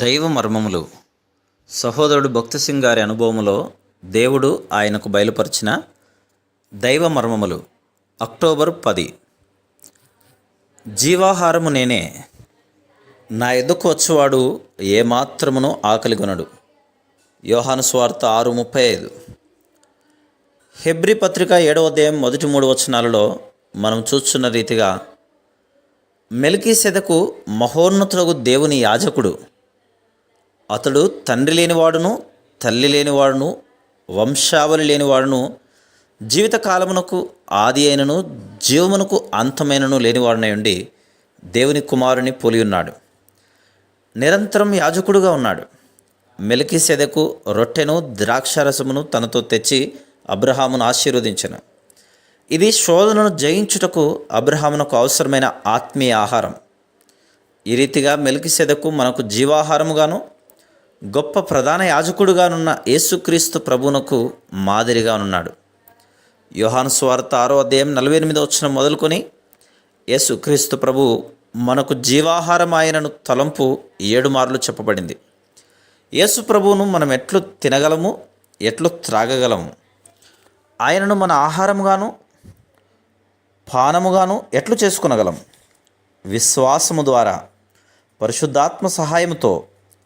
దైవ మర్మములు. సహోదరుడు భక్తి సింగ్ గారి అనుభవములో దేవుడు ఆయనకు బయలుపరిచిన దైవ మర్మములు. అక్టోబర్ 10. జీవాహారము నేనే, నా ఎద్దుకు వచ్చేవాడు ఏమాత్రమును ఆకలిగొనడు. యోహాను సువార్త 6:35. హెబ్రీ పత్రిక 7వ అధ్యాయం మొదటి 3 వచనాలలో మనం చూస్తున్న రీతిగా మెల్కీసెదెకు మహోన్నతుడగు దేవుని యాజకుడు. అతడు తండ్రి లేనివాడును, తల్లి లేనివాడును, వంశావళి లేనివాడును, జీవితకాలమునకు ఆది అయినను జీవమునకు అంతమైనను లేనివాడునై ఉండి దేవుని కుమారుని పోలి ఉన్నాడు. నిరంతరం యాజకుడుగా ఉన్నాడు. మెల్కీసెదెకు రొట్టెను ద్రాక్షారసమును తనతో తెచ్చి అబ్రహామును ఆశీర్వదించెను. ఇది శోధనను జయించుటకు అబ్రహామునకు అవసరమైన ఆత్మీయ ఆహారం. ఈ రీతిగా మెల్కీసెదెకు మనకు జీవాహారముగాను గొప్ప ప్రధాన యాజకుడుగానున్న యేసుక్రీస్తు ప్రభువునకు మాదిరిగానున్నాడు. యోహాను సువార్త 6వ అధ్యాయం 48వ వచనం మొదలుకొని యేసుక్రీస్తు ప్రభువు మనకు జీవాహారం ఆయనను తలంపు 7 మార్లు చెప్పబడింది. యేసు ప్రభువును మనం ఎట్లు తినగలము, ఎట్లు త్రాగగలము, ఆయనను మన ఆహారముగాను పానముగాను ఎట్లు చేసుకునగలం? విశ్వాసము ద్వారా పరిశుద్ధాత్మ సహాయముతో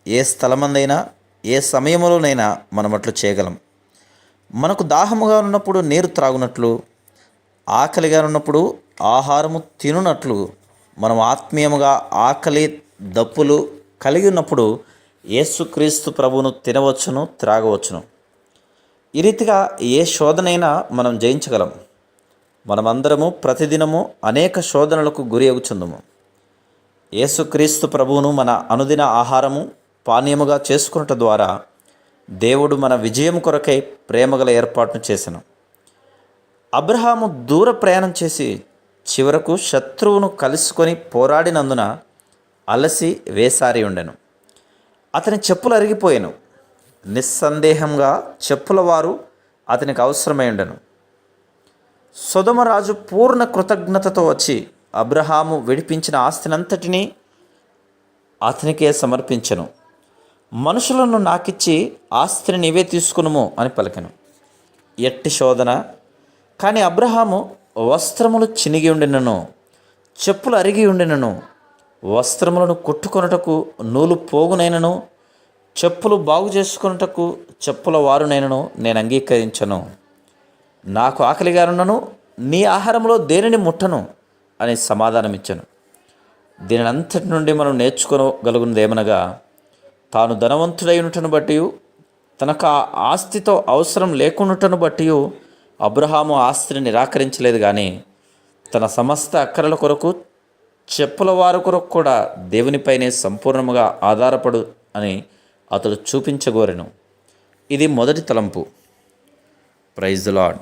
ఏ స్థలమందైనా ఏ సమయంలోనైనా మనం అట్లు చేయగలం. మనకు దాహముగా ఉన్నప్పుడు నీరు త్రాగునట్లు, ఆకలిగా ఉన్నప్పుడు ఆహారము తినునట్లు, మనం ఆత్మీయముగా ఆకలి దప్పులు కలిగి ఉన్నప్పుడు యేసుక్రీస్తు ప్రభువును తినవచ్చును, త్రాగవచ్చును. ఈ రీతిగా ఏ శోధనైనా మనం జయించగలం. మనమందరము ప్రతిదినము అనేక శోధనలకు గురి అగుచుందుము. యేసుక్రీస్తు ప్రభువును మన అనుదిన ఆహారము పానీయముగా చేసుకున్నట ద్వారా దేవుడు మన విజయం కొరకై ప్రేమగల ఏర్పాటును చేసెను. అబ్రహాము దూర ప్రయాణం చేసి చివరకు శత్రువును కలుసుకొని పోరాడినందున అలసి వేసారి ఉండెను. అతని చెప్పులు అరిగిపోయాను. నిస్సందేహంగా చెప్పుల వారు అతనికి అవసరమై ఉండెను. సొదొమరాజు పూర్ణ కృతజ్ఞతతో వచ్చి అబ్రహాము విడిపించిన ఆస్తినంతటినీ అతనికే సమర్పించెను. మనుషులను నాకిచ్చి ఆస్తిని నీవే తీసుకునుము అని పలికెను. ఎట్టి శోధన! కానీ అబ్రహాము వస్త్రములు చినిగి ఉండినను, చెప్పులు అరిగి ఉండినను, వస్త్రములను కుట్టుకొనుటకు నూలు పోగునైనను, చెప్పులు బాగు చేసుకొనుటకు చెప్పుల వారునైనను నేను అంగీకరించను. నాకు ఆకలిగానున్నను, నీ ఆహారంలో దేనిని ముట్టను అని సమాధానమిచ్చాను. దీనంతటి నుండి మనం నేర్చుకోగలుగునదేమనగా, తాను ధనవంతుడైనటను బట్టి, తనకు ఆ ఆస్తితో అవసరం లేకున్నటను బట్టి అబ్రహాము ఆస్తిని నిరాకరించలేదు. కానీ తన సమస్త అక్కరల కొరకు, చెప్పుల వారి కొరకు కూడా దేవునిపైనే సంపూర్ణముగా ఆధారపడు అని అతడు చూపించగోరెను. ఇది మొదటి తలంపు. Praise the lord.